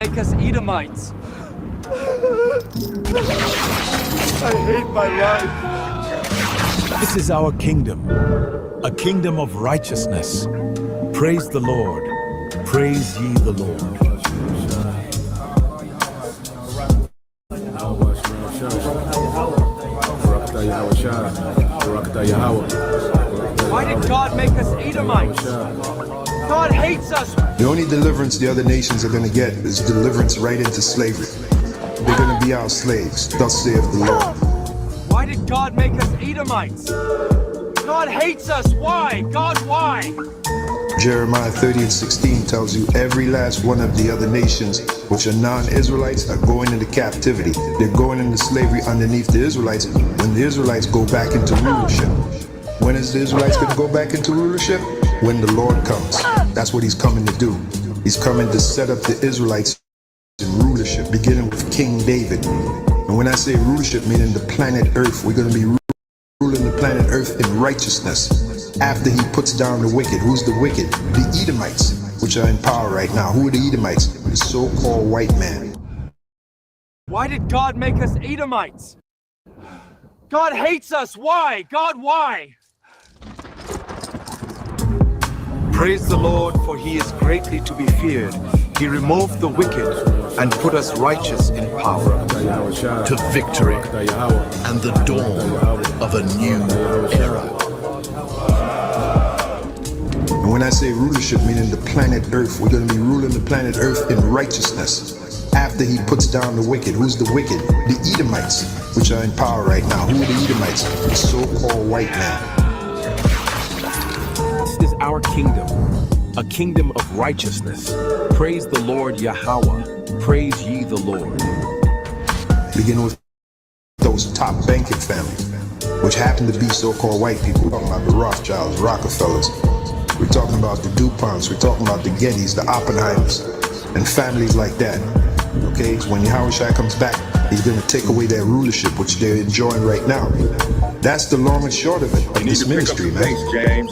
make us Edomites. I hate my life. This is our kingdom, a kingdom of righteousness. Praise the Lord. Praise ye the Lord. Why did God make us Edomites? God hates us. The only deliverance the other nations are going to get is deliverance right into slavery. They're going to be our slaves, thus saith the Lord. Why did God make us Edomites? God hates us. Why? God, why? Jeremiah 30:16 tells you every last one of the other nations, which are non-Israelites, are going into captivity. They're going into slavery underneath the Israelites when the Israelites go back into rulership. When is the Israelites going to go back into rulership? When the Lord comes. That's what he's coming to do. He's coming to set up the Israelites in rulership, beginning with King David. And when I say rulership, meaning the planet Earth, we're going to be ruling the planet Earth in righteousness. After he puts down the wicked. Who's the wicked? The Edomites, which are in power right now. Who are the Edomites? The so-called white man. Why did God make us Edomites? God hates us. Why? God, why? Praise the Lord, for he is greatly to be feared. He removed the wicked and put us righteous in power, to victory and the dawn of a new era. And when I say rulership, meaning the planet Earth, we're going to be ruling the planet Earth in righteousness. After he puts down the wicked. Who's the wicked? The Edomites, which are in power right now. Who are the Edomites? The so-called white man. This is our kingdom, a kingdom of righteousness. Praise the Lord Yahweh. Praise ye the Lord. Begin with those top banking families, which happen to be so-called white people. We're talking about the Rothschilds, Rockefellers. We're talking about the DuPonts. We're talking about the Gettys, the Oppenheimers, and families like that. Okay, so when Yahushua comes back, he's going to take away their rulership, which they're enjoying right now. That's the long and short of it, of this ministry, man. Thanks, James.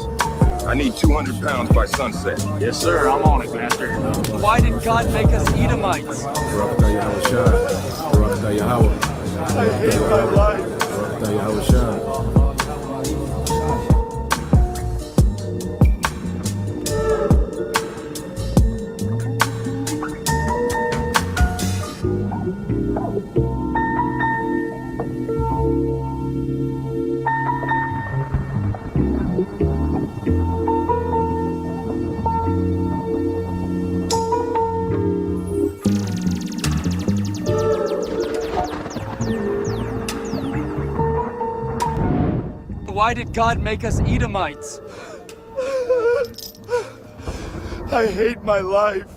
I need 200 pounds by sunset. Yes, sir. I'm on it, Master. Why did God make us Edomites? I hate my life. Why did God make us Edomites? I hate my life.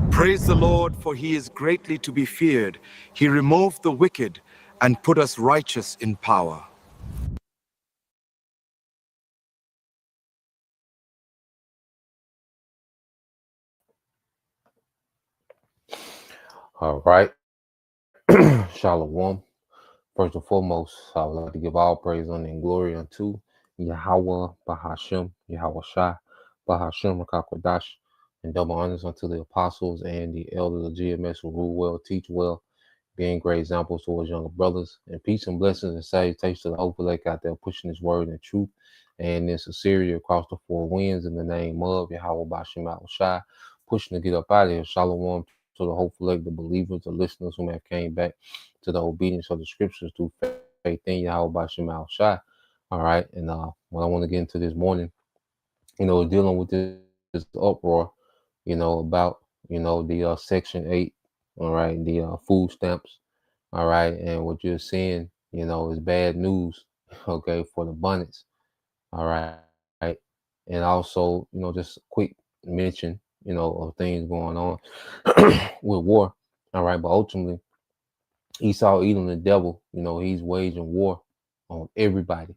Praise the Lord, for he is greatly to be feared. He removed the wicked and put us righteous in power. All right. Shalom. First and foremost, I would like to give all praise, honor, and glory unto Yahweh Bahashem, Yahweh Shai, Bahashem Rakakwadash, and double honors unto the apostles and the elders of GMS who rule well, teach well, being great examples towards younger brothers. And peace and blessings and salutations to the Hopeful Lake out there pushing his word and truth and in sincerity across the four winds in the name of Yahweh Bahashem Yahweh Shai, pushing to get up out of here. Shalom to the Hopeful Lake, the believers, the listeners who have came back to the obedience of the scriptures through faith in Yahweh Bahashem Yahweh Shai. All right. And what I want to get into this morning, dealing with this uproar, about, the Section 8, all right, the food stamps, all right, and what you're seeing, is bad news, okay, for the Bonnets, all right, and also, just a quick mention, of things going on with war, all right, but ultimately, Esau eating the devil, he's waging war on everybody,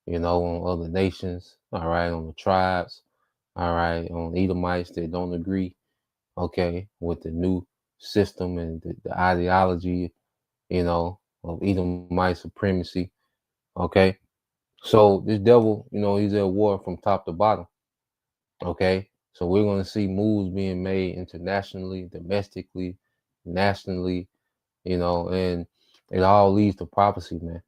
on other nations, all right, on the tribes, all right, on Edomites that don't agree, okay, with the new system and the ideology, of Edomite supremacy, okay. So this devil, he's at war from top to bottom, Okay, so we're going to see moves being made internationally, domestically, nationally, and it all leads to prophecy, man.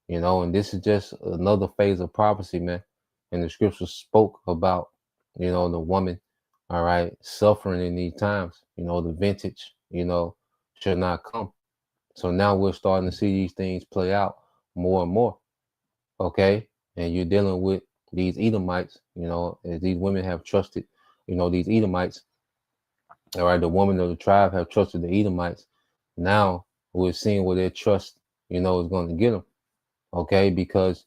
And this is just another phase of prophecy, man. And the scripture spoke about, the woman, all right, suffering in these times. The vintage, should not come. So now we're starting to see these things play out more and more. Okay, and you're dealing with these Edomites. As these women have trusted, these Edomites. All right, the woman of the tribe have trusted the Edomites. Now we're seeing where their trust, is going to get them. Okay, because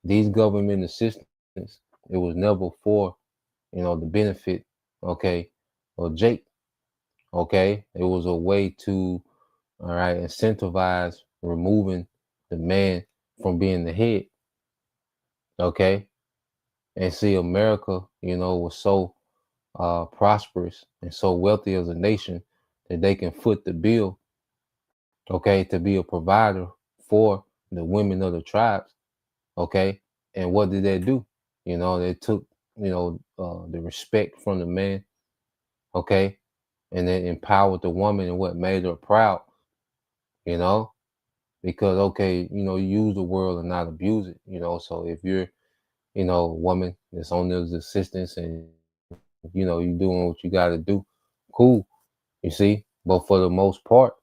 these government assistance, it was never for, the benefit, okay, of Jake. Okay, it was a way to, all right, incentivize removing the man from being the head. Okay, and see, America, was so prosperous and so wealthy as a nation that they can foot the bill, okay, to be a provider for the women of the tribes. Okay, and what did they do? They took, the respect from the man. Okay, and then empowered the woman and what made her proud. You know, because okay, you use the world and not abuse it. So if you're, a woman that's on this assistance and you're doing what you got to do, cool. You see, but for the most part,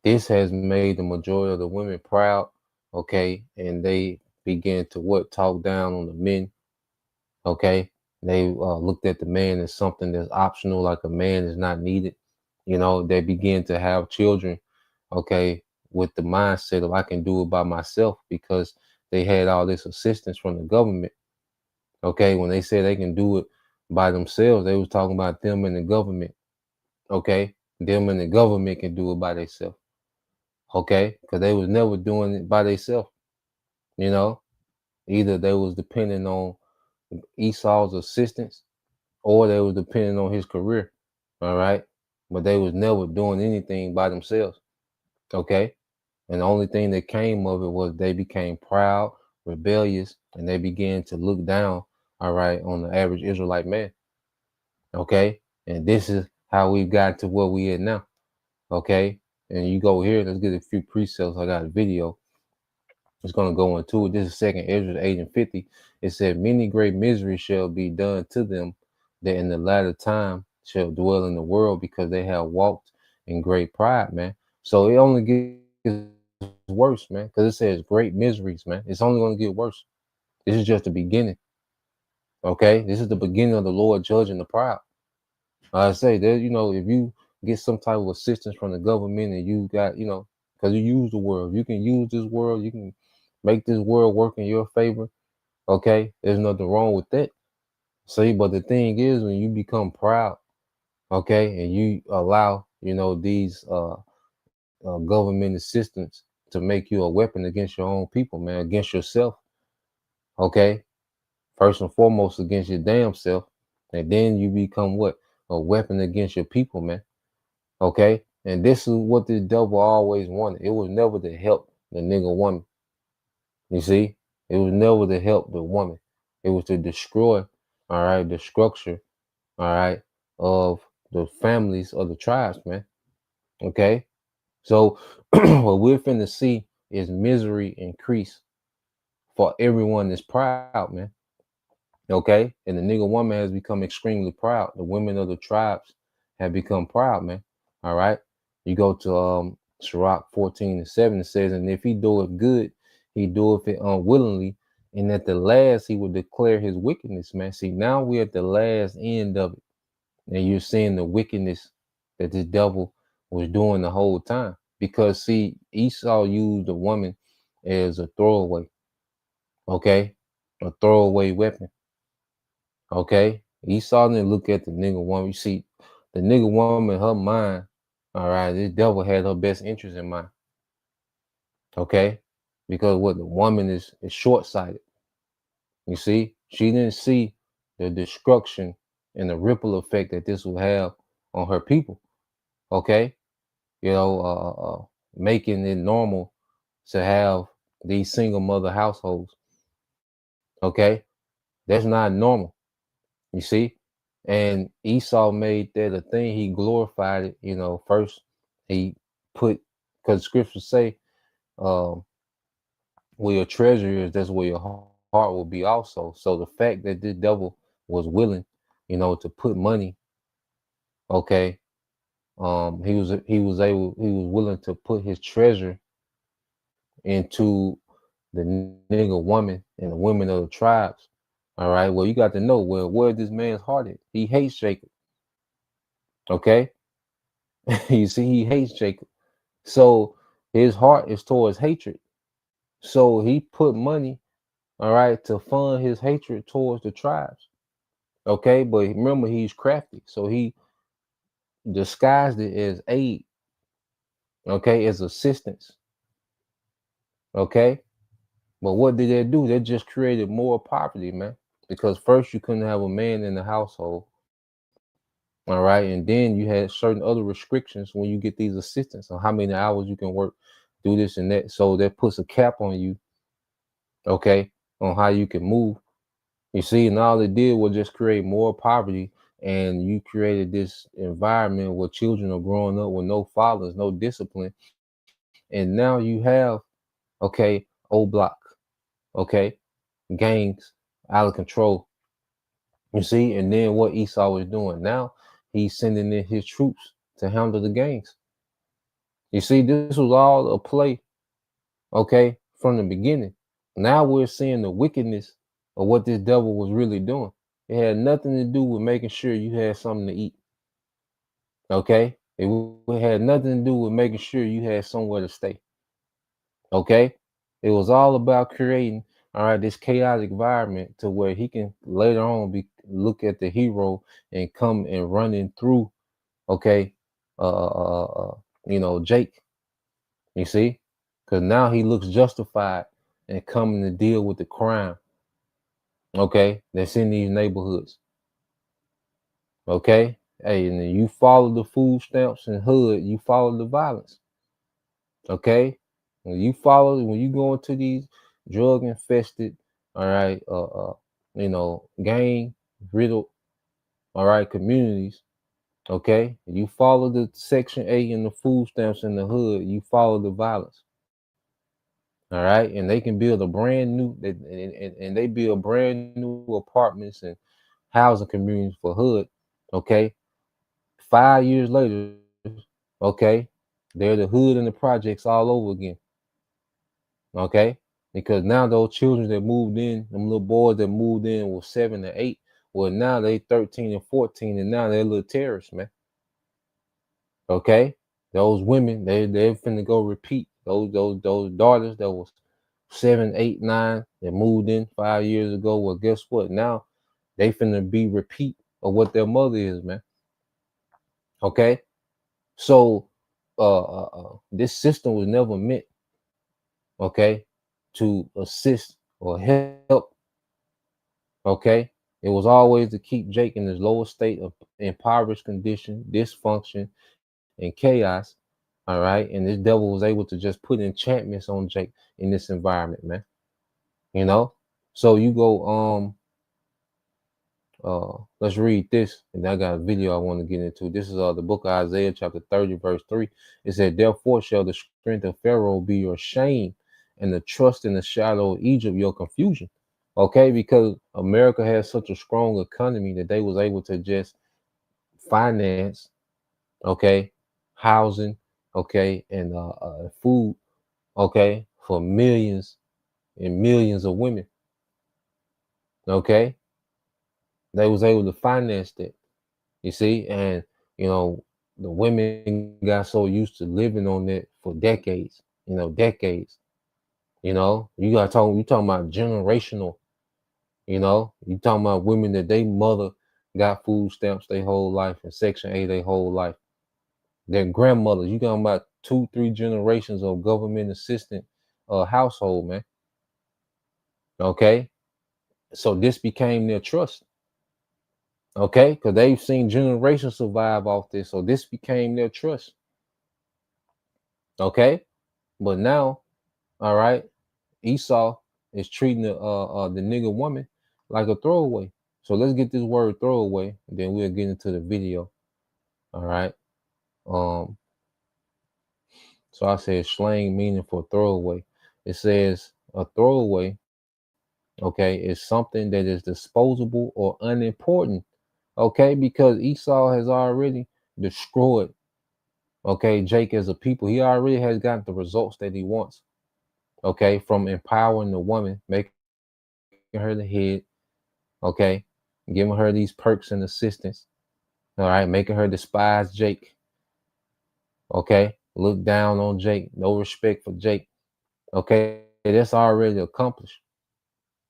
this has made the majority of the women proud. Okay, and they begin to what talk down on the men. Okay, they looked at the man as something that's optional, like a man is not needed. They begin to have children, okay, with the mindset of I can do it by myself because they had all this assistance from the government. Okay, when they said they can do it by themselves, they was talking about them and the government. Okay, them and the government can do it by themselves. Okay, because they was never doing it by themselves. You know, either they was depending on Esau's assistance or they was depending on his career. All right, but they was never doing anything by themselves. Okay, and the only thing that came of it was they became proud, rebellious, and they began to look down. All right, on the average Israelite man. Okay, and this is how we've got to where we at now. Okay, and you go here. Let's get a few precepts. I got a video. It's going to go into it. This is second Ezra 8 and 50. It said, many great miseries shall be done to them that in the latter time shall dwell in the world because they have walked in great pride, man. So it only gets worse, man, because it says great miseries, man. It's only going to get worse. This is just the beginning. Okay, this is the beginning of the Lord judging the proud. I say that, if you get some type of assistance from the government and you got, because you use the world, you can use this world, you can make this world work in your favor. Okay, there's nothing wrong with that. See, but the thing is, when you become proud, okay, and you allow, these government assistance to make you a weapon against your own people, man, against yourself. Okay, first and foremost against your damn self, and then you become what? A weapon against your people, man. Okay, and this is what the devil always wanted. It was never to help the nigga woman. You see, it was never to help the woman. It was to destroy, all right, the structure, all right, of the families of the tribes, man. Okay, so what we're finna see is misery increase for everyone that's proud, man. Okay, and the nigga woman has become extremely proud. The women of the tribes have become proud, man. All right, you go to Sirach 14 and 7. It says, and if he doeth good, he doeth it unwillingly, and at the last he will declare his wickedness, man. See, now we're at the last end of it, and you're seeing the wickedness that the devil was doing the whole time. Because see, Esau used the woman as a throwaway, okay, a throwaway weapon. Okay, Esau didn't look at the nigga woman. You see, the nigga woman, her mind, all right, this devil had her best interest in mind. Okay, because what the woman is short sighted. You see, she didn't see the destruction and the ripple effect that this will have on her people. Okay, making it normal to have these single mother households. Okay, that's not normal. You see, And Esau made that a thing. He glorified it. First he put, because scriptures say, um, where your treasure is, that's where your heart will be also. So the fact that this devil was willing, to put money, okay, he was willing to put his treasure into the nigger woman and the women of the tribes. All right. Well, you got to know where this man's heart is. He hates Jacob. Okay. You see, he hates Jacob. So his heart is towards hatred. So he put money, all right, to fund his hatred towards the tribes. Okay. But remember, he's crafty. So he disguised it as aid. Okay. As assistance. Okay. But what did they do? They just created more poverty, man. Because first you couldn't have a man in the household. All right. And then you had certain other restrictions when you get these assistants on how many hours you can work, do this and that. So that puts a cap on you, okay, on how you can move. You see, and all it did was just create more poverty. And you created this environment where children are growing up with no fathers, no discipline. And now you have, okay, old block, okay, gangs out of control. You see, and then what Esau is doing now, he's sending in his troops to handle the gangs. You see, this was all a play, okay, from the beginning. Now we're seeing the wickedness of what this devil was really doing. It had nothing to do with making sure you had something to eat, okay? It had nothing to do with making sure you had somewhere to stay, okay? It was all about creating, all right, this chaotic environment to where he can later on look at the hero and come and running through, okay, Jake. You see, because now he looks justified in coming to deal with the crime, okay, that's in these neighborhoods, okay. Hey, and then you follow the food stamps and hood, you follow the violence, okay. When you go into these drug infested, all right, gang riddled, all right, communities, okay, you follow the Section 8 and the food stamps in the hood, you follow the violence. All right, and they can build a brand new, and they build brand new apartments and housing communities for hood. Okay, 5 years later, okay, they're the hood and the projects all over again. Okay, because now those children that moved in, them little boys that moved in were 7 to 8. Well, now they 13 and 14, and now they're little terrorists, man. Okay, those women, they're finna go repeat those daughters that was 7, 8, 9 that moved in 5 years ago. Well, guess what? Now they finna be repeat of what their mother is, man. Okay, so this system was never meant, okay, to assist or help. Okay, it was always to keep Jake in his lowest state of impoverished condition, dysfunction, and chaos. All right, and this devil was able to just put enchantments on Jake in this environment, man. So you go let's read this, and I got a video I want to get into. This is the book of Isaiah chapter 30 verse 3. It said, therefore shall the strength of Pharaoh be your shame, and the trust in the shadow of Egypt your confusion. Okay, because America has such a strong economy that they was able to just finance, okay, housing, okay, and food, okay, for millions and millions of women. Okay, they was able to finance that. You see, and the women got so used to living on that for decades. Decades. You talking about generational. You talking about women that they mother got food stamps their whole life and Section 8 their whole life. Their grandmothers, you talking about 2, 3 generations of government assistant household, man. Okay, so this became their trust. Okay, because they've seen generations survive off this, so this became their trust. Okay, but now, all right, Esau is treating the nigger woman like a throwaway. So let's get this word throwaway, and then we'll get into the video. All right. Um, so I said slang meaning for throwaway. It says a throwaway, okay, is something that is disposable or unimportant. Okay, because Esau has already destroyed, okay, Jake as a people. He already has gotten the results that he wants. Okay, from empowering the woman, making her the head, okay, giving her these perks and assistance, all right, making her despise Jake, okay, look down on Jake, no respect for Jake, okay, that's already accomplished.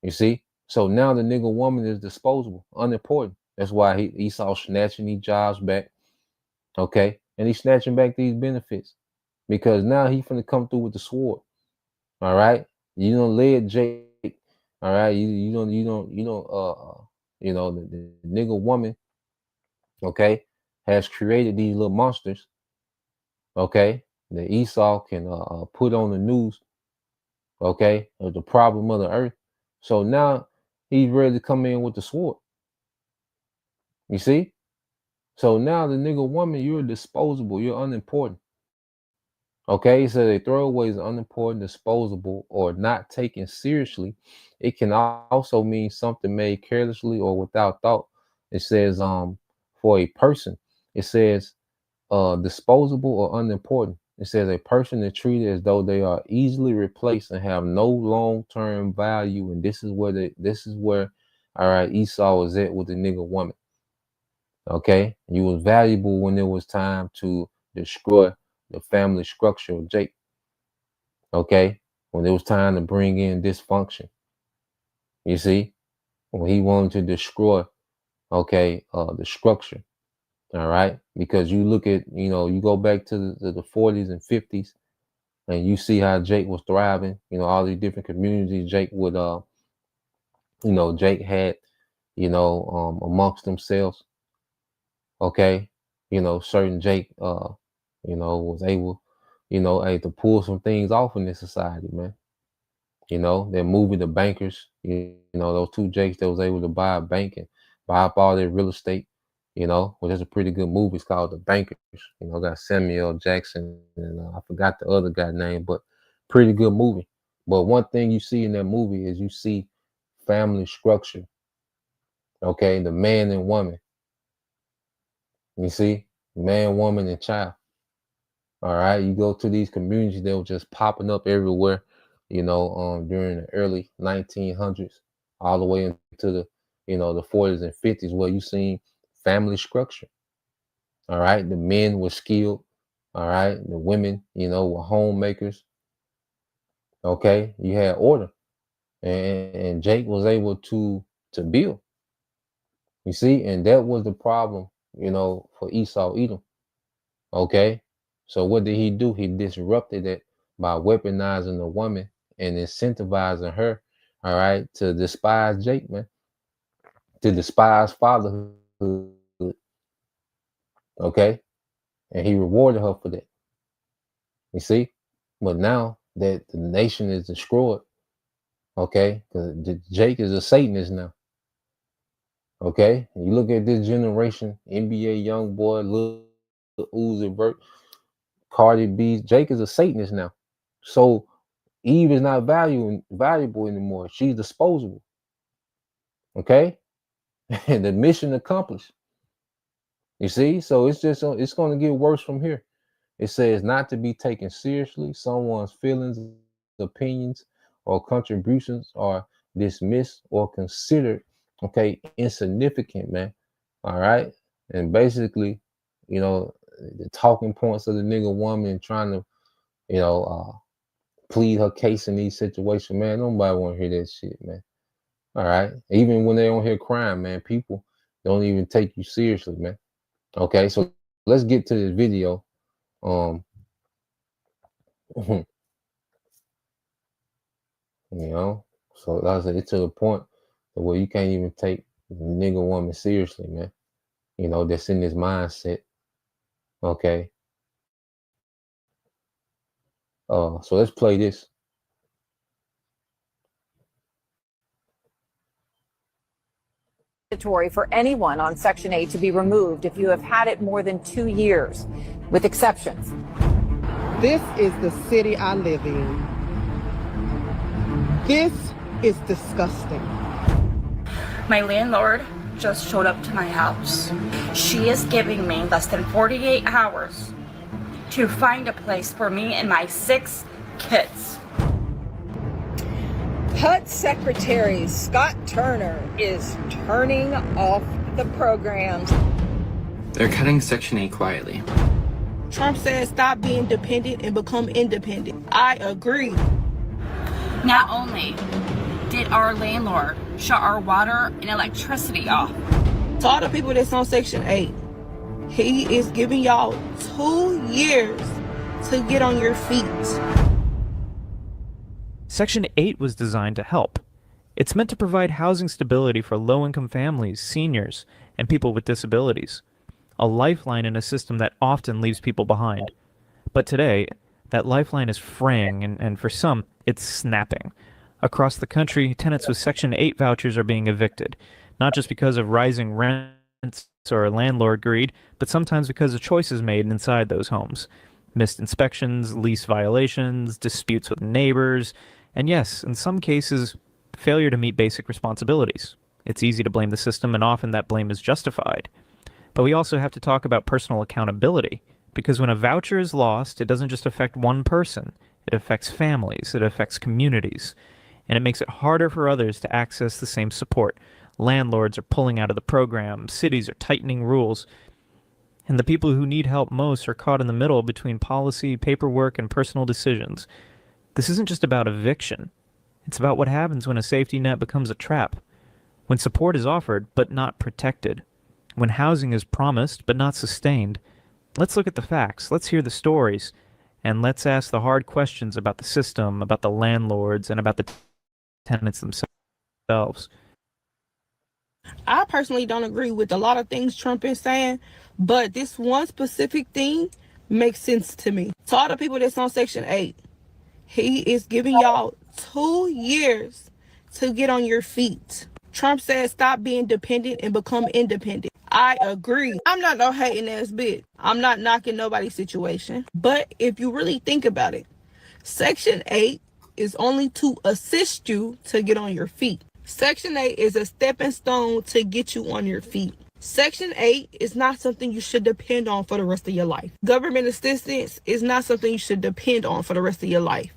You see? So now the nigga woman is disposable, unimportant. That's why Esau snatching these jobs back, okay, and he's snatching back these benefits because now he finna come through with the sword. All right, you don't led Jake. All right, the nigga woman, okay, has created these little monsters, okay, that Esau can put on the news, okay, of the problem of the earth. So now he's ready to come in with the sword. You see? So now the nigga woman, you're disposable, you're unimportant. Okay, so they throwaway is unimportant, disposable, or not taken seriously. It can also mean something made carelessly or without thought. It says for a person, it says disposable or unimportant. It says a person is treated as though they are easily replaced and have no long-term value. And this is where all right, Esau was at with the nigga woman. Okay, you was valuable when it was time to destroy the family structure of Jake. Okay, when it was time to bring in dysfunction, you see, when he wanted to destroy, okay, the structure. All right, because you look at, you go back to the 40s and 50s, and you see how Jake was thriving. All these different communities Jake would, Jake had, amongst themselves. Okay, certain Jake, was able, to pull some things off in this society, man. That movie, The Bankers, those two Jakes that was able to buy a bank and buy up all their real estate, which is a pretty good movie. It's called The Bankers. Got Samuel Jackson and I forgot the other guy's name, but pretty good movie. But one thing you see in that movie is you see family structure. Okay, the man and woman. You see, man, woman, and child. All right, you go to these communities, they were just popping up everywhere, during the early 1900s, all the way into the 40s and 50s, where you seen family structure. All right, the men were skilled. All right, the women, were homemakers. Okay, you had order, and Jake was able to build. You see, and that was the problem, for Esau Edom. Okay. So what did he do? He disrupted it by weaponizing the woman and incentivizing her, all right, to despise Jake, man, to despise fatherhood. Okay. And he rewarded her for that. You see? But now that the nation is destroyed, okay, because Jake is a Satanist now. Okay. And you look at this generation, NBA young boy, Lil Uzi Vert, Cardi B, Jake is a Satanist now. So Eve is not valuable anymore. She's disposable. Okay, and the mission accomplished. You see, so it's going to get worse from here. It says not to be taken seriously. Someone's feelings, opinions, or contributions are dismissed or considered, okay, insignificant, man. All right, and basically, the talking points of the nigga woman trying to, plead her case in these situations, man. Nobody want to hear that shit, man. All right. Even when they don't hear crime, man, people don't even take you seriously, man. Okay, so let's get to this video. Um, you so like I said, it's to the point where you can't even take the nigga woman seriously, man. That's in this mindset. Okay. So let's play this. mandatory for anyone on Section 8 to be removed if you have had it more than 2 years, with exceptions. This is the city I live in. This is disgusting. My landlord just showed up to my house. She is giving me less than 48 hours to find a place for me and my 6 kids. HUD Secretary Scott Turner is turning off the programs. They're cutting Section 8 quietly. Trump says stop being dependent and become independent. I agree. Not only did our landlord shut our water and electricity off. To all the people that's on Section 8, he is giving y'all 2 years to get on your feet. Section 8 was designed to help. It's meant to provide housing stability for low-income families, seniors, and people with disabilities. A lifeline in a system that often leaves people behind. But today, that lifeline is fraying, and for some, it's snapping. Across the country, tenants with Section 8 vouchers are being evicted, not just because of rising rents or landlord greed, but sometimes because of choices made inside those homes. Missed inspections, lease violations, disputes with neighbors, and yes, in some cases, failure to meet basic responsibilities. It's easy to blame the system, and often that blame is justified. But we also have to talk about personal accountability, because when a voucher is lost, it doesn't just affect one person. It affects families, it affects communities, and it makes it harder for others to access the same support. Landlords are pulling out of the program, cities are tightening rules, and the people who need help most are caught in the middle between policy, paperwork, and personal decisions. This isn't just about eviction. It's about what happens when a safety net becomes a trap. When support is offered, but not protected. When housing is promised, but not sustained. Let's look at the facts, let's hear the stories, and let's ask the hard questions about the system, about the landlords, and about the tenants themselves. I personally don't agree with a lot of things Trump is saying, but this one specific thing makes sense to me. To all the people that's on Section 8, he is giving y'all 2 years to get on your feet. Trump says stop being dependent and become independent. I agree. I'm not no hating ass bitch. I'm not knocking nobody's situation. But if you really think about it, Section 8 is only to assist you to get on your feet. Section 8 is a stepping stone to get you on your feet. Section 8 is not something you should depend on for the rest of your life. Government assistance is not something you should depend on for the rest of your life.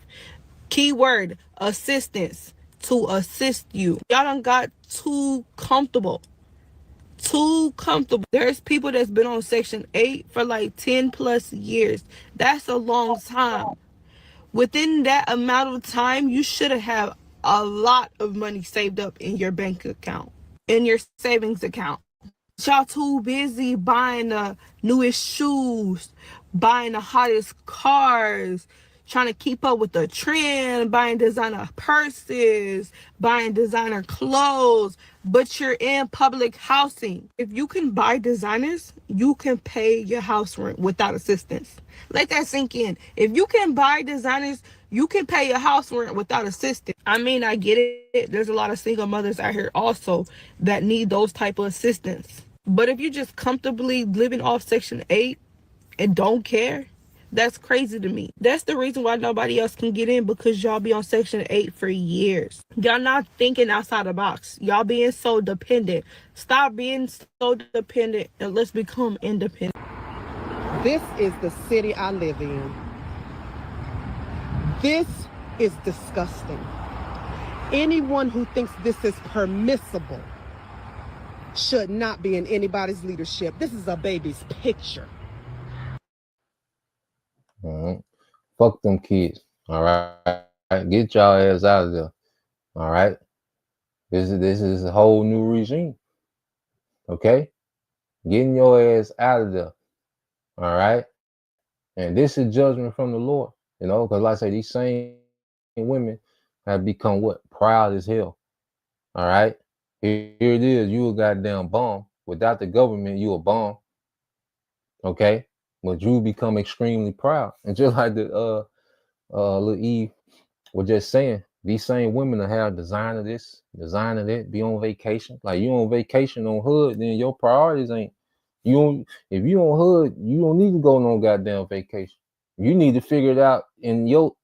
Keyword, assistance, to assist you. Y'all done got too comfortable. Too comfortable. There's people that's been on Section 8 for like 10 plus years. That's a long time. Within that amount of time, you should have a lot of money saved up in your bank account, in your savings account. Y'all too busy buying the newest shoes, buying the hottest cars, trying to keep up with the trend, buying designer purses, buying designer clothes, but you're in public housing. If you can buy designers, you can pay your house rent without assistance. Let that sink in. If you can buy designers, you can pay your house rent without assistance. I mean, I get it. There's a lot of single mothers out here also that need those type of assistance. But if you're just comfortably living off Section 8 and don't care, that's crazy to me. That's the reason why nobody else can get in, because y'all be on Section 8 for years. Y'all not thinking outside the box. Y'all being so dependent. Stop being so dependent and let's become independent. This is the city I live in. This is disgusting. Anyone who thinks this is permissible should not be in anybody's leadership. This is a baby's picture. Fuck them kids. All right. Get y'all ass out of there. All right. This is a whole new regime. Okay? Getting your ass out of there. All right. And this is judgment from the Lord. You know, because like I say, these same women have become what? Proud as hell. All right. Here it is. You a goddamn bum. Without the government, you a bum. Okay. But you become extremely proud. And just like the little Eve was just saying, These same women will have designer this, designer that, be on vacation. Like you on vacation on hood, then your priorities ain't you don't if you on hood, you don't need to go on no goddamn vacation. You need to figure it out in your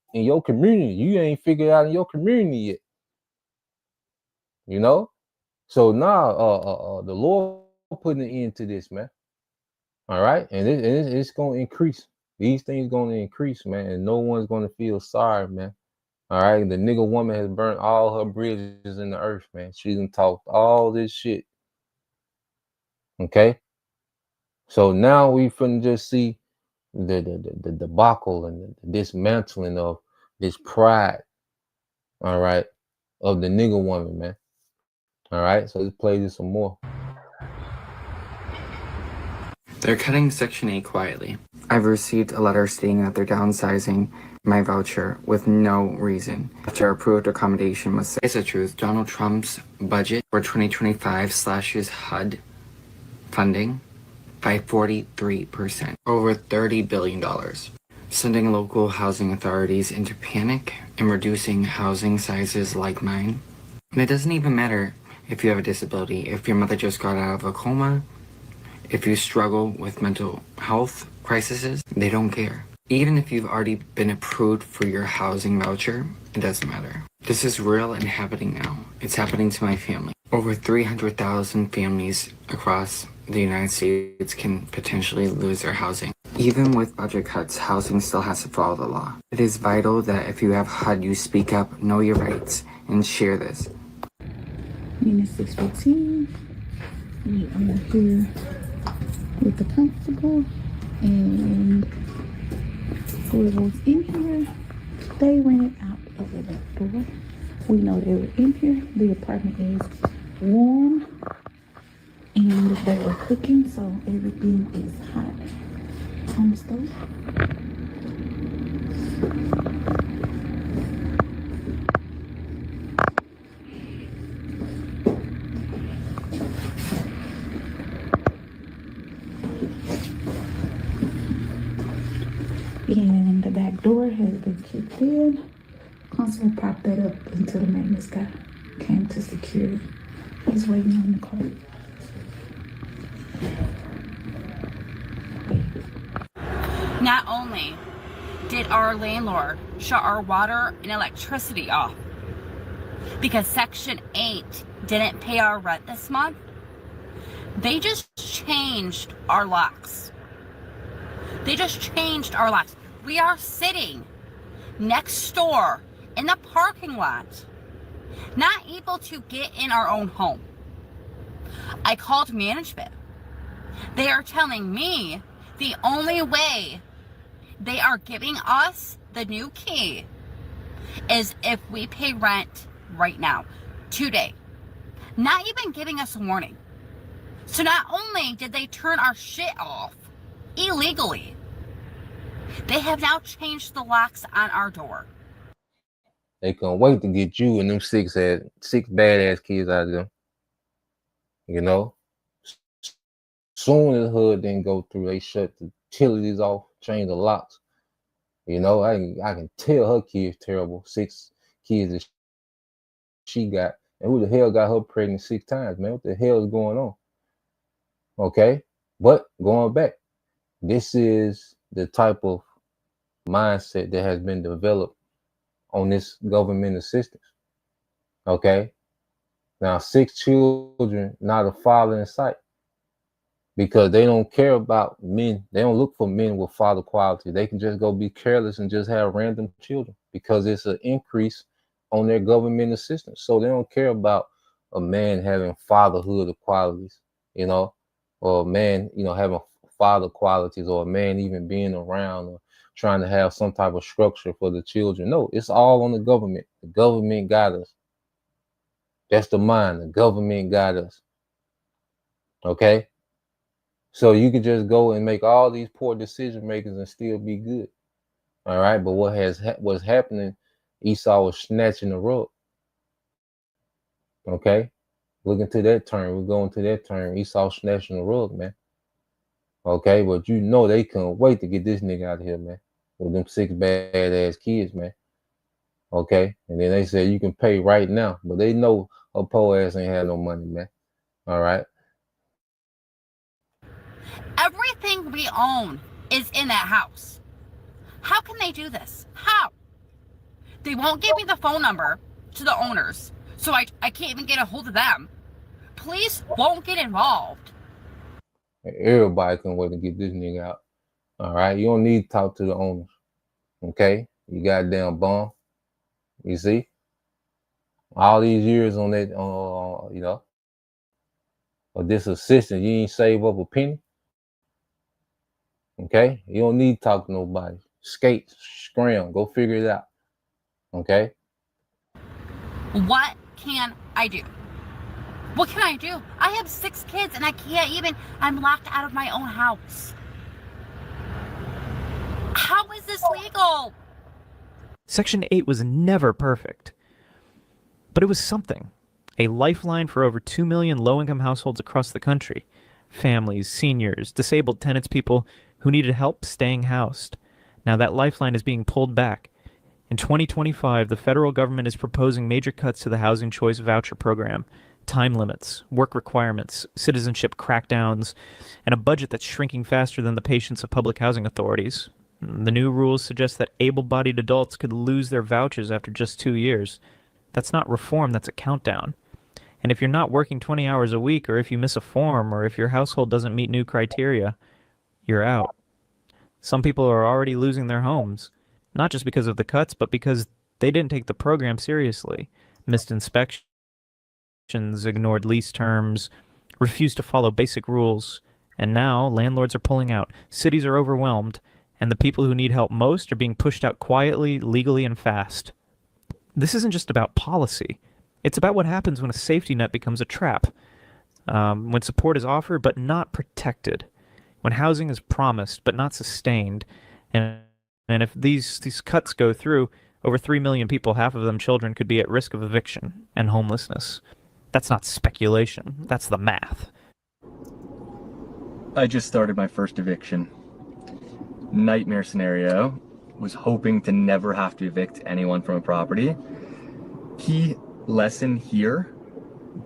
community. You ain't figured it out in your community yet. You know? So now the Lord putting an end to this, man. All right, and it's gonna increase. These things gonna increase, man, and no one's gonna feel sorry, man. All right, the nigga woman has burnt all her bridges in the earth, man. She done talked all this shit. Okay, so now we finna just see the debacle and the dismantling of this pride. All right, of the nigga woman, man. All right, so let's play this some more. They're cutting Section 8 quietly. I've received a letter stating that they're downsizing my voucher with no reason. After approved accommodation was it's the truth. Donald Trump's budget for 2025 slashes HUD funding by 43%, over $30 billion, sending local housing authorities into panic and reducing housing sizes like mine. And it doesn't even matter if you have a disability, if your mother just got out of a coma, if you struggle with mental health crises, they don't care. Even if you've already been approved for your housing voucher, it doesn't matter. This is real and happening now. It's happening to my family. Over 300,000 families across the United States can potentially lose their housing. Even with budget cuts, housing still has to follow the law. It is vital that if you have HUD, you speak up, know your rights, and share this. Unit 615. We are here with the constable and whoever's in here, they ran out of the back door. We know they were in here. The apartment is warm and they were cooking, so everything is hot on the stove. And the back door has been kicked in. Constable popped that up until the maintenance guy came to secure it. He's waiting on the car. Not only did our landlord shut our water and electricity off because Section 8 didn't pay our rent this month, they just changed our locks. They just changed our locks. We are sitting next door in the parking lot, not able to get in our own home. I called management. They are telling me the only way they are giving us the new key is if we pay rent right now, today. Not even giving us a warning. So not only did they turn our shit off illegally, they have now changed the locks on our door. They couldn't wait to get you and them six badass kids out of them. You know? Soon as HUD didn't go through, they shut the utilities off, changed the locks. You know, I can tell her kids terrible. 6 kids that she got. And who the hell got her pregnant 6 times, man? What the hell is going on? Okay? But going back, this is the type of mindset that has been developed on this government assistance. Okay? Now, 6 children, not a father in sight. Because they don't care about men. They don't look for men with father quality. They can just go be careless and just have random children because it's an increase on their government assistance. So they don't care about a man having fatherhood qualities, you know, or a man, you know, having father qualities, or a man even being around or trying to have some type of structure for the children. No, it's all on the government. The government got us. That's the mind. The government got us. Okay? So you could just go and make all these poor decision makers and still be good. All right. But what's happening, Esau was snatching the rug. Okay. Look into that term. We're going to that term. Esau snatching the rug, man. Okay. But you know they couldn't wait to get this nigga out of here, man. With them 6 badass kids, man. Okay, and then they said you can pay right now, but they know a poor ass ain't had no money, man. All right. Everything we own is in that house. How can they do this? How? They won't give me the phone number to the owners, so I can't even get a hold of them. Police won't get involved. Everybody can wait to get this nigga out. All right, you don't need to talk to the owners. Okay, you goddamn bum. You see, all these years on that, you know, of this assistance, you ain't save up a penny. Okay, you don't need to talk to nobody. Skate, scram, go figure it out. Okay. What can I do? What can I do? I have 6 kids and I can't even, I'm locked out of my own house. How is this legal? Section 8 was never perfect, but it was something. A lifeline for over 2 million low-income households across the country. Families, seniors, disabled tenants, people who needed help staying housed. Now that lifeline is being pulled back. In 2025, the federal government is proposing major cuts to the Housing Choice Voucher Program, time limits, work requirements, citizenship crackdowns, and a budget that's shrinking faster than the patience of public housing authorities. The new rules suggest that able-bodied adults could lose their vouchers after just 2 years. That's not reform, that's a countdown. And if you're not working 20 hours a week, or if you miss a form, or if your household doesn't meet new criteria, you're out. Some people are already losing their homes, not just because of the cuts, but because they didn't take the program seriously, missed inspections, ignored lease terms, refused to follow basic rules, and now landlords are pulling out, cities are overwhelmed, and the people who need help most are being pushed out quietly, legally, and fast. This isn't just about policy. It's about what happens when a safety net becomes a trap, when support is offered but not protected, when housing is promised but not sustained, and if these cuts go through, over 3 million people, half of them children, could be at risk of eviction and homelessness. That's not speculation. That's the math. I just started my first eviction. Nightmare scenario. Was hoping to never have to evict anyone from a property. Key lesson here: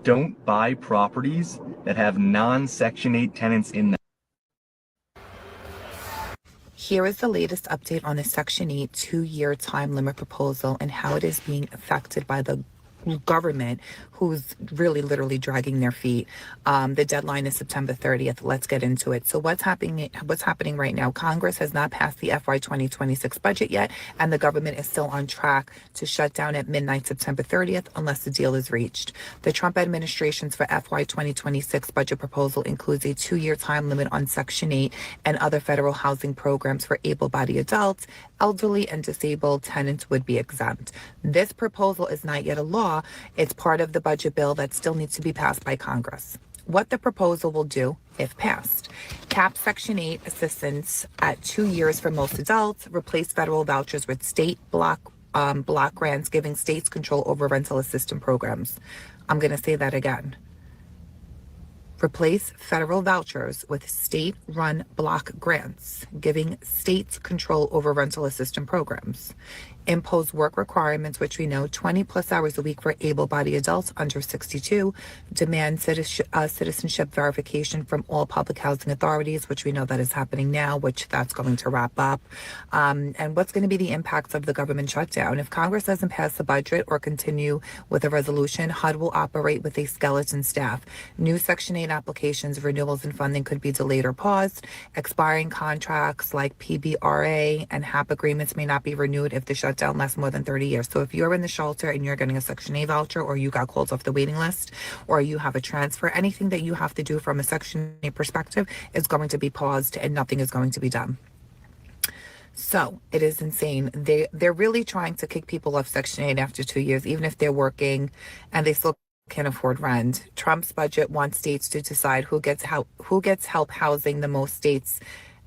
don't buy properties that have non-Section 8 tenants in them. Here is the latest update on the Section 8 2-year time limit proposal and how it is being affected by the government, who's really literally dragging their feet. The deadline is September 30th. Let's get into it. So what's happening right now? Congress has not passed the FY 2026 budget yet, and the government is still on track to shut down at midnight September 30th unless the deal is reached. The Trump administration's for FY 2026 budget proposal includes a 2-year time limit on Section 8 and other federal housing programs for able-bodied adults. Elderly and disabled tenants would be exempt. This proposal is not yet a law. It's part of the budget bill that still needs to be passed by Congress. What the proposal will do, if passed: cap Section 8 assistance at 2 years for most adults, replace federal vouchers with state block grants, giving states control over rental assistance programs. I'm going to say that again. Replace federal vouchers with state-run block grants, giving states control over rental assistance programs. Impose work requirements, which we know 20 plus hours a week for able-bodied adults under 62. Demand citizenship verification from all public housing authorities, which we know that is happening now, which that's going to wrap up. And what's going to be the impacts of the government shutdown? If Congress doesn't pass the budget or continue with a resolution, HUD will operate with a skeleton staff. New Section 8 applications, renewals, and funding could be delayed or paused. Expiring contracts like PBRA and HAP agreements may not be renewed if the shutdown lasts more than 30 years. So if you're in the shelter and you're getting a Section 8 voucher, or you got called off the waiting list, or you have a transfer, anything that you have to do from a Section 8 perspective is going to be paused and nothing is going to be done. So it is insane. They're really trying to kick people off Section 8 after 2 years, even if they're working and they still can't afford rent. Trump's budget wants states to decide who gets help housing the most states.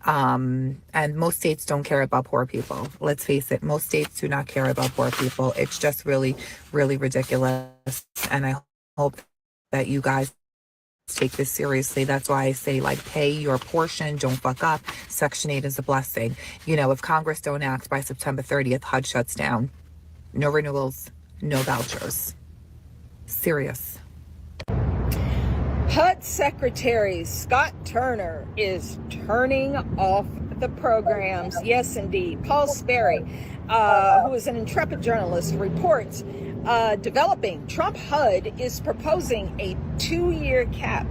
And most states don't care about poor people. Let's face it, most states do not care about poor people. It's just really, really ridiculous. And I hope that you guys take this seriously. That's why I say, like, pay your portion, don't fuck up. Section 8 is a blessing. You know, if Congress don't act by September 30th, HUD shuts down. No renewals, no vouchers. Serious. HUD Secretary Scott Turner is turning off the programs. Yes, indeed. Paul Sperry, who is an intrepid journalist, reports developing Trump HUD is proposing a 2-year cap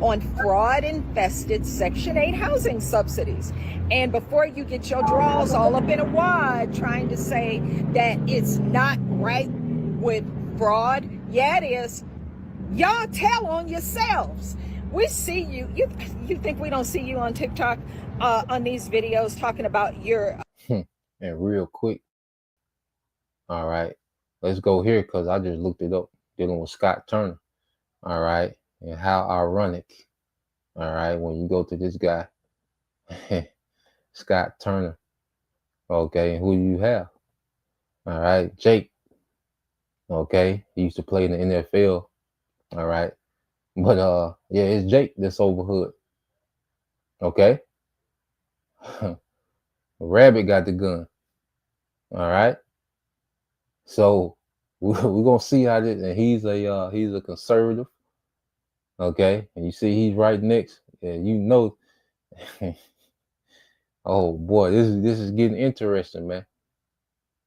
on fraud-infested Section 8 housing subsidies. And before you get your draws all up in a wad trying to say that it's not right with fraud, yeah, it is. Y'all tell on yourselves. We see you. You think we don't see you on TikTok on these videos talking about your... And real quick, all right, let's go here because I just looked it up dealing with Scott Turner. All right, and how ironic. All right, when you go to this guy, Scott Turner. Okay, and who do you have? All right, Jake. Okay, he used to play in the NFL. All right, but yeah, it's Jake that's over hood. Okay, Rabbit got the gun. All right, so we're gonna see how this. And he's a conservative. Okay, and you see he's right next. Yeah, you know. Oh boy, this is getting interesting, man.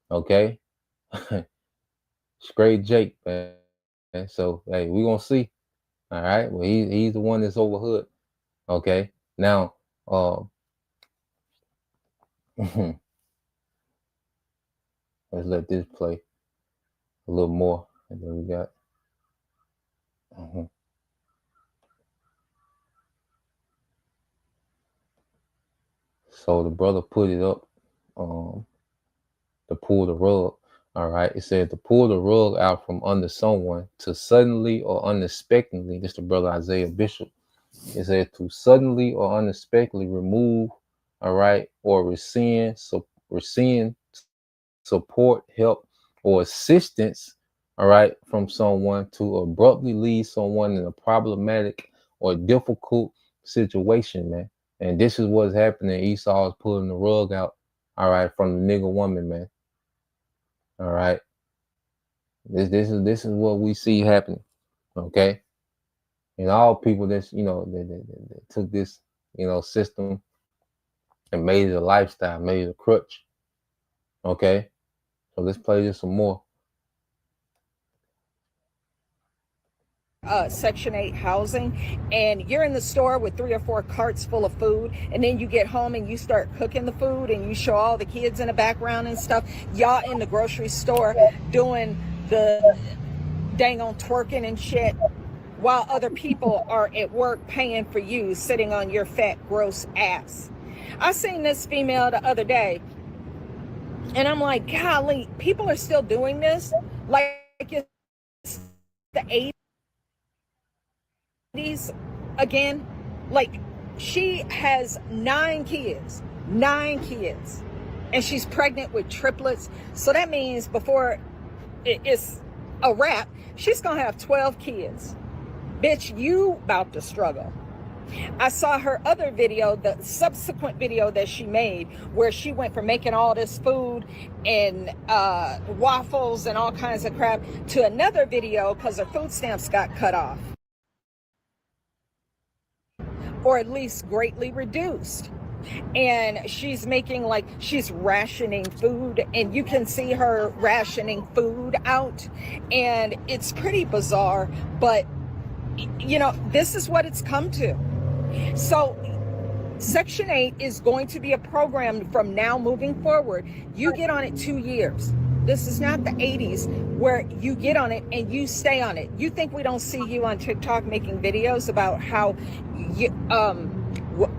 Okay, straight Jake, man. So hey, we gonna see. All right, well he's the one that's over hood. Okay, now let's let this play a little more, and then we got. So the brother put it up to pull the rug. All right, it said to pull the rug out from under someone, to suddenly or unexpectedly. This is the brother Isaiah Bishop. It said to suddenly or unexpectedly remove, all right, or rescind support, help, or assistance, all right, from someone, to abruptly leave someone in a problematic or difficult situation, man. And this is what's happening. Esau is pulling the rug out, all right, from the nigga woman, man. All right. This is what we see happening. Okay. And all people that's, that took this, system and made it a lifestyle, made it a crutch. Okay. So let's play this some more. Section 8 housing, and you're in the store with 3 or 4 carts full of food, and then you get home and you start cooking the food and you show all the kids in the background and stuff. Y'all in the grocery store doing the dang on twerking and shit, while other people are at work paying for you, sitting on your fat, gross ass. I seen this female the other day, and I'm like, golly, people are still doing this? Like it's the 80s again. Like, she has 9 kids, and she's pregnant with triplets. So that means before it's a wrap, she's gonna have 12 kids. Bitch, you about to struggle. I saw her other video, the subsequent video that she made, where she went from making all this food and waffles and all kinds of crap to another video because her food stamps got cut off, or at least greatly reduced. And she's making, like, she's rationing food, and you can see her rationing food out, and it's pretty bizarre, but this is what it's come to. So Section 8 is going to be a program from now moving forward. You get on it 2 years. This is not the 80s where you get on it and you stay on it. You think we don't see you on TikTok making videos about how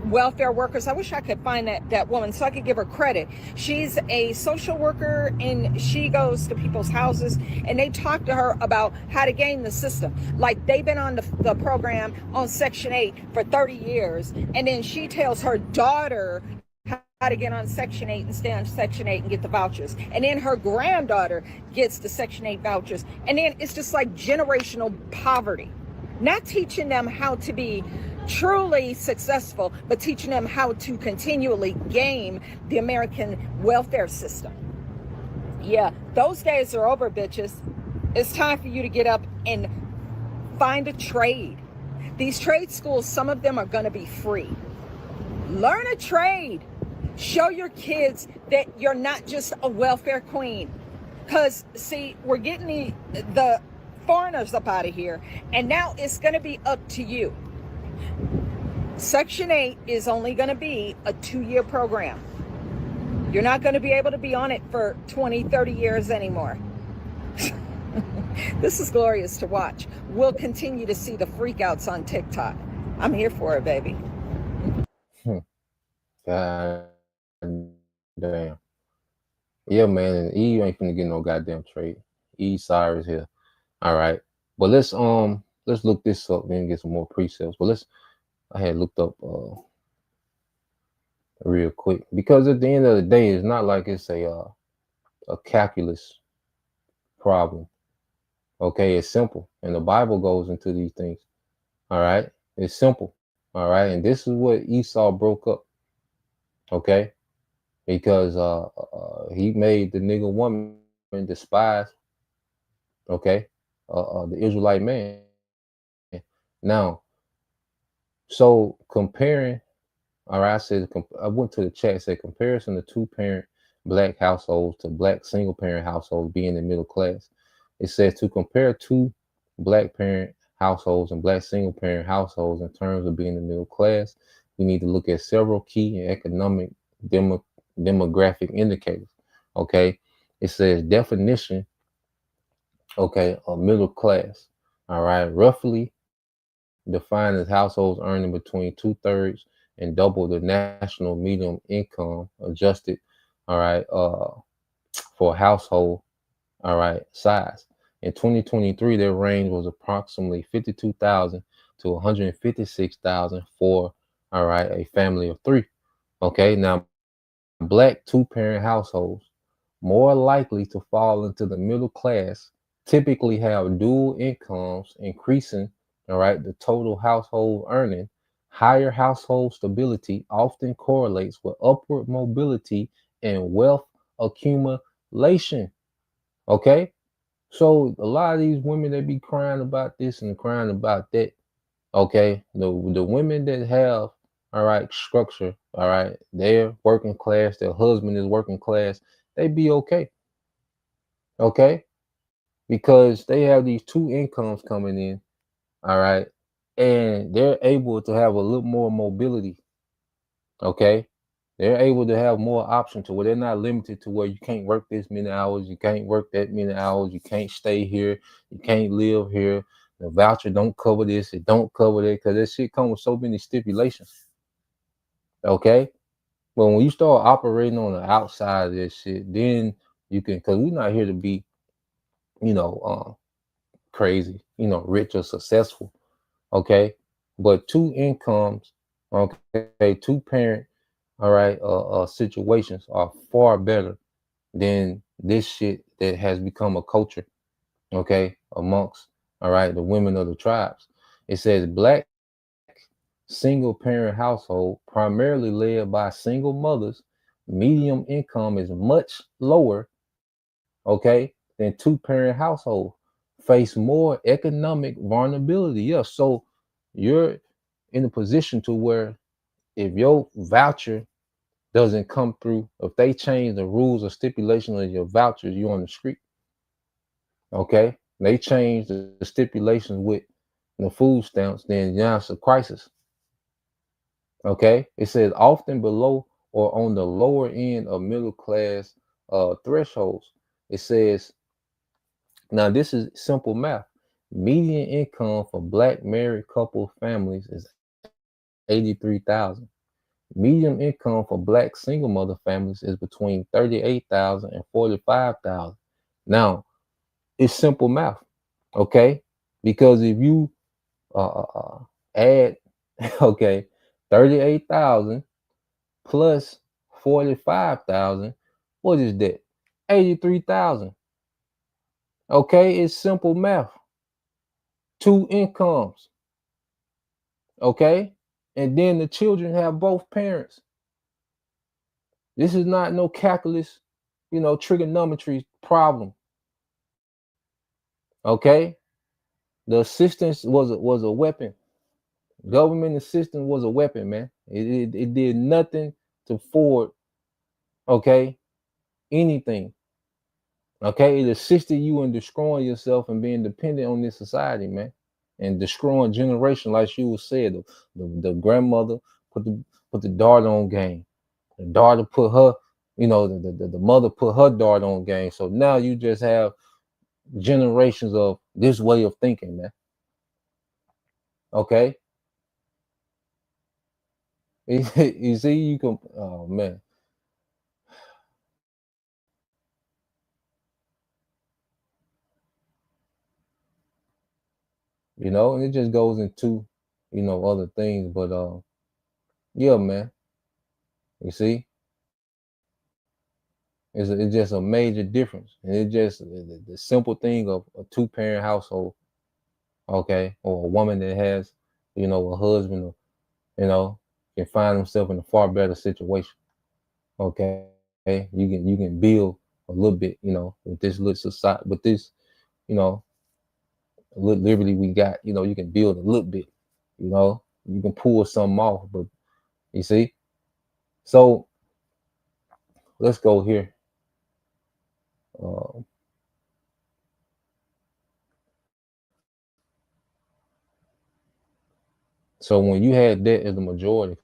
welfare workers, I wish I could find that woman so I could give her credit. She's a social worker, and she goes to people's houses and they talk to her about how to game the system. Like, they've been on the program on Section 8 for 30 years, and then she tells her daughter how to get on Section 8 and stay on Section 8 and get the vouchers. And then her granddaughter gets the Section 8 vouchers. And then it's just like generational poverty. Not teaching them how to be truly successful, but teaching them how to continually game the American welfare system. Yeah, those days are over, bitches. It's time for you to get up and find a trade. These trade schools, some of them are going to be free. Learn a trade. Show your kids that you're not just a welfare queen. Because, see, we're getting the foreigners up out of here, and now it's going to be up to you. Section 8 is only going to be a 2-year program. You're not going to be able to be on it for 20, 30 years anymore. This is glorious to watch. We'll continue to see the freakouts on TikTok. I'm here for it, baby. God damn. Yeah, man, and E ain't finna get no goddamn trade. E Cyrus here. All right. But let's look this up and get some more precepts. But I had looked up real quick, because at the end of the day, it's not like it's a calculus problem. Okay, it's simple. And the Bible goes into these things. All right. It's simple. All right. And this is what Esau broke up. Okay. Because he made the nigga woman despise, okay, the Israelite man. Now, so comparing, all right, I went to the chat, said comparison to 2-parent black households to black single-parent households being the middle class. It says to compare 2 black parent households and black single-parent households in terms of being the middle class, we need to look at several key economic demographic indicators. Okay, it says definition, okay, of middle class. All right, roughly defined as households earning between 2/3 and double the national median income adjusted, all right, for household, all right, size. In 2023, their range was approximately 52,000 to 156,000 for, all right, a family of 3. Okay, now black 2-parent households, more likely to fall into the middle class, typically have dual incomes, increasing, all right, the total household earning. Higher household stability often correlates with upward mobility and wealth accumulation. Okay, so a lot of these women, they be crying about this and crying about that. Okay, the women that have, all right, structure, all right, they're working class, their husband is working class, they be okay. Okay, because they have these 2 incomes coming in, all right, and they're able to have a little more mobility. Okay, they're able to have more option to where they're not limited to where you can't work this many hours, you can't work that many hours, you can't stay here, you can't live here. The voucher don't cover this, it don't cover that, because that shit comes with so many stipulations. Okay, but when you start operating on the outside of this shit, then you can, because we're not here to be, you know, crazy, you know, rich or successful. Okay, but 2 incomes, okay, 2-parent, all right, situations are far better than this shit that has become a culture, okay, amongst, all right, the women of the tribes. It says black single-parent household, primarily led by single mothers, medium income is much lower, okay, than 2-parent household, face more economic vulnerability. Yeah, so you're in a position to where if your voucher doesn't come through, if they change the rules or stipulations of your vouchers, you're on the street. Okay, they change the stipulations with the food stamps, then yeah, it's a crisis. Okay, it says often below or on the lower end of middle class thresholds. It says, now this is simple math. Median income for black married couple families is 83,000. Median income for black single mother families is between 38,000 and 45,000. Now, it's simple math, okay? Because if you add, okay, 38,000 plus 45,000, what is that? 83,000. Okay, it's simple math. 2 incomes. Okay? And then the children have both parents. This is not no calculus, you know, trigonometry problem. Okay, the assistance was a weapon. Government assistance was a weapon, man. It did nothing to forward, okay, anything. Okay, it assisted you in destroying yourself and being dependent on this society, man, and destroying generation, like she was said. The grandmother put the daughter on game. The daughter put her, the mother put her daughter on game. So now you just have generations of this way of thinking, man. Okay, you see, you can. Oh man, and it just goes into, other things. But yeah, man. You see, it's just a major difference, and it just the simple thing of a two-parent household, okay, or a woman that has, a husband, or, can find himself in a far better situation. Okay, you can build a little bit, with this little society, with this, you know, little liberty we got. You can build a little bit. You can pull something off, but you see. So let's go here. Uh, so when you had that as the majority,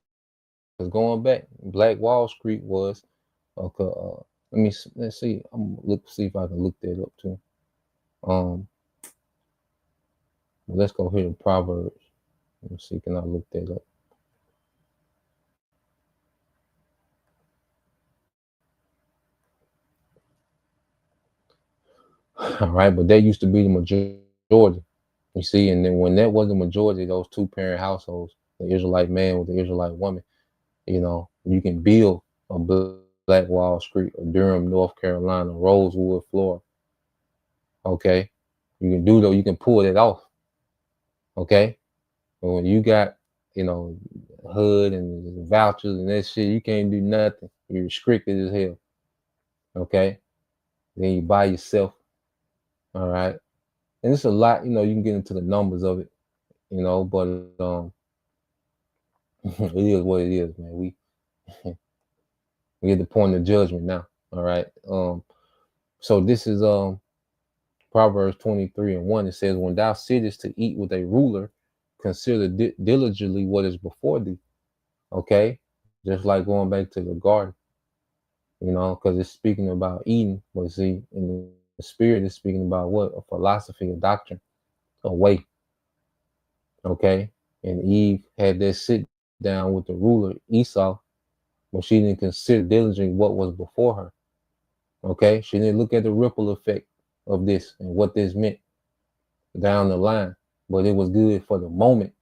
because going back, Black Wall Street was okay. Let's see. See if I can look that up too. Let's go here to Proverbs. Let me see. Can I look that up? All right, but that used to be the majority. You see, and then when that was the majority, those two-parent households, the Israelite man with the Israelite woman, you can build a Black Wall Street, or Durham, North Carolina, Rosewood, Florida. Okay, you can do though. You can pull that off. Okay, but when you got, HUD and vouchers and that shit, you can't do nothing. You're restricted as hell. Okay, then you buy yourself. All right, and it's a lot. You can get into the numbers of it. But it is what it is, man. We at the point of judgment now. All right. So this is Proverbs 23:1. It says, "When thou sittest to eat with a ruler, consider diligently what is before thee." Okay, just like going back to the garden, because it's speaking about eating. But see, in the spirit, is speaking about what? A philosophy, a doctrine, a way. Okay, and Eve had that sit down with the ruler Esau, but she didn't consider diligently what was before her. Okay, she didn't look at the ripple effect of this and what this meant down the line, but it was good for the moment.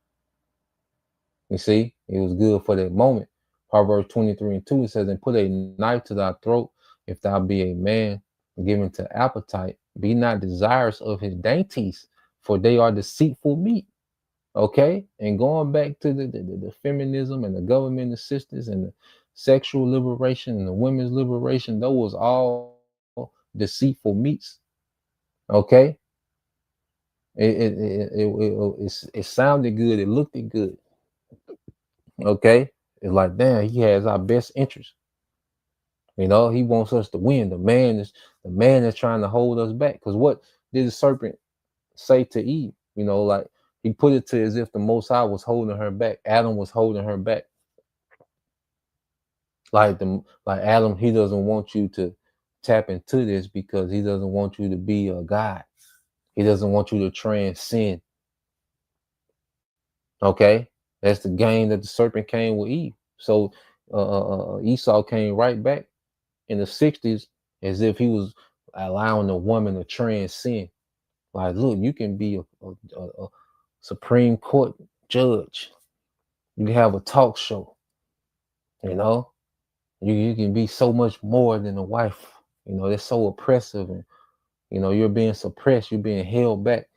You see, it was good for that moment. Proverbs 23:2, it says, "And put a knife to thy throat, if thou be a man given to appetite, be not desirous of his dainties, for they are deceitful meat." Okay, and going back to the feminism and the government assistance and the sexual liberation and the women's liberation, those was all deceitful meats. Okay, it sounded good, it looked good. Okay, it's like, damn, he has our best interest. He wants us to win. The man is trying to hold us back. Because what did the serpent say to Eve? Like he put it to as if the Most High was holding her back. Adam was holding her back. Like Adam, he doesn't want you to tap into this because he doesn't want you to be a God. He doesn't want you to transcend. Okay, that's the game that the serpent came with Eve. So Esau came right back in the 60s as if he was allowing the woman to transcend. Like, look, you can be a Supreme Court judge. You can have a talk show. You can be so much more than a wife. They're so oppressive, and you're being suppressed. You're being held back.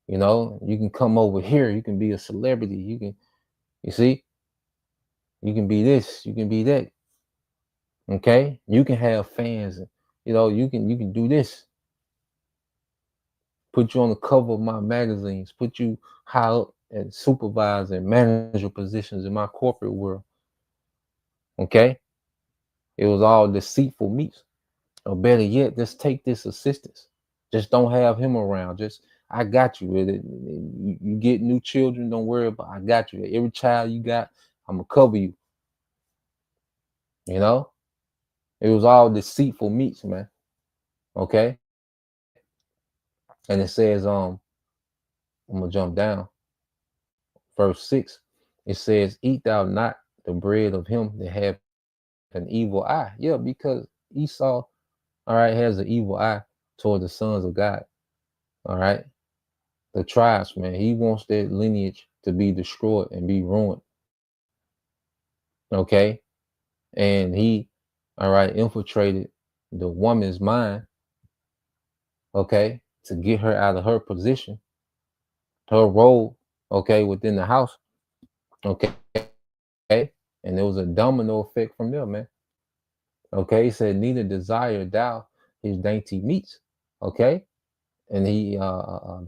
You can come over here. You can be a celebrity. You see, you can be this. You can be that. Okay, you can have fans. you can do this. Put you on the cover of my magazines, put you high up at supervisor and manager positions in my corporate world. Okay? It was all deceitful meats. Or better yet, just take this assistance. Just don't have him around. Just I got you with it. You get new children, don't worry about. I got you. Every child you got, I'm gonna cover you. You know, it was all deceitful meats, man. Okay, and it says, I'm gonna jump down. Verse 6. It says, "Eat thou not the bread of him that have an evil eye." Yeah, because Esau, all right, has an evil eye toward the sons of God. All right. The tribes, man. He wants that lineage to be destroyed and be ruined. Okay. And he, all right, infiltrated the woman's mind, okay, to get her out of her position, her role, okay, within the house. Okay. And there was a domino effect from there, man. Okay. He said, "Neither desire thou his dainty meats." Okay. And the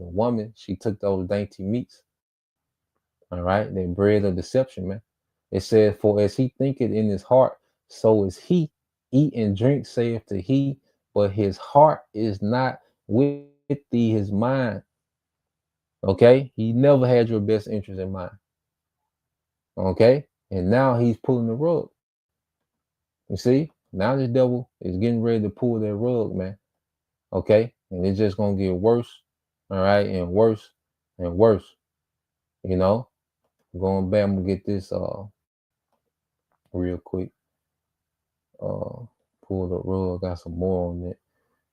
woman, she took those dainty meats. All right, that bread of deception, man. It says, "For as he thinketh in his heart, so is he. Eat and drink, saith to he, but his heart is not with thee, his mind." Okay, he never had your best interest in mind. Okay, and now he's pulling the rug. You see, now this devil is getting ready to pull that rug, man. Okay, and it's just gonna get worse, all right, and worse and worse. You know, going back, I'm gonna get this real quick. Pull the rug. Got some more on it.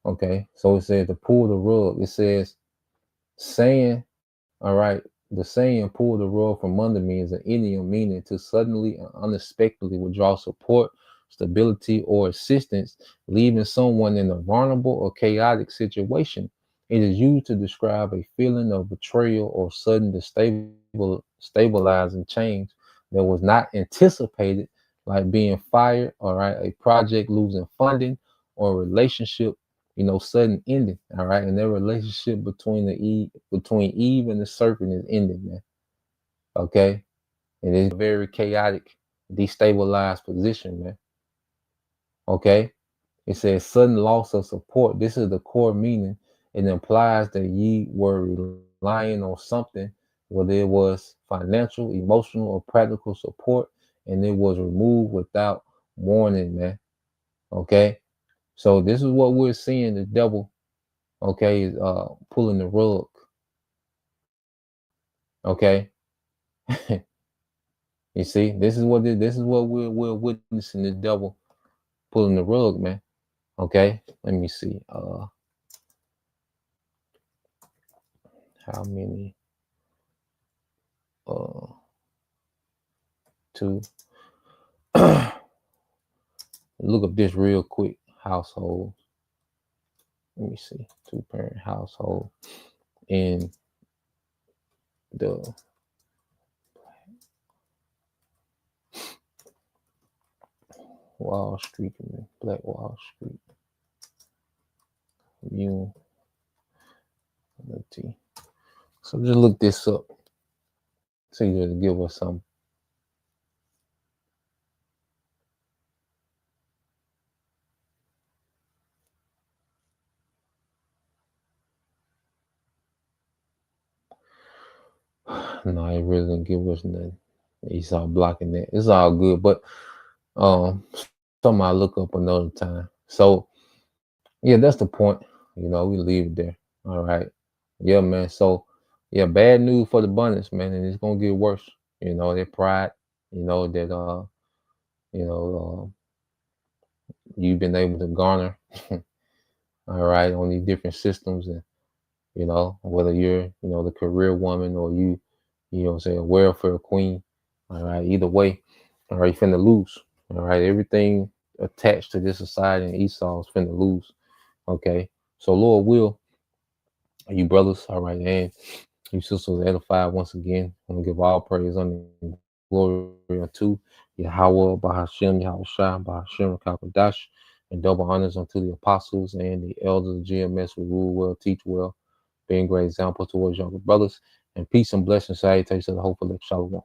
Okay, so it says to pull the rug. It says saying, all right, the saying "pull the rug from under me" is an idiom meaning to suddenly and unexpectedly withdraw support, stability, or assistance, leaving someone in a vulnerable or chaotic situation. It is used to describe a feeling of betrayal or sudden stabilizing change that was not anticipated, like being fired, all right, a project losing funding, or a relationship, sudden ending. All right. And their relationship between Eve and the serpent is ending, man. Okay. And it's a very chaotic, destabilized position, man. Okay. It says sudden loss of support. This is the core meaning. It implies that ye were relying on something, whether it was financial, emotional, or practical support, and it was removed without warning, man. Okay. So this is what we're seeing the devil, okay, is pulling the rug. Okay. You see, this is what we're witnessing, the devil pulling the rug, man. Okay. Let me see. How many? Two. Look up this real quick. Household. Let me see. 2-parent household in the Wall Street, Black Wall Street. Unity. So just look this up. So you to give us some. No, it really didn't give us nothing. Esau blocking that. It's all good, but something I look up another time. So yeah, that's the point. We leave it there. All right. Yeah, man. So yeah, bad news for the Bonnets, man, and it's gonna get worse. Their pride, that you've been able to garner, all right, on these different systems, and whether you're, the career woman, or say a welfare queen, all right, either way, all right, you're finna lose, all right, everything attached to this society and Esau is finna lose, okay, so Lord will, you brothers, all right, and you sisters edified once again. I'm gonna give all praise and glory unto Yahweh, Bahashem, Yahweh Shai, Bahashem, Kakadash, And double honors unto the apostles and the elders of GMS who rule well, teach well, being great example towards younger brothers. And peace and blessings, salutations to the hopeful Shalom.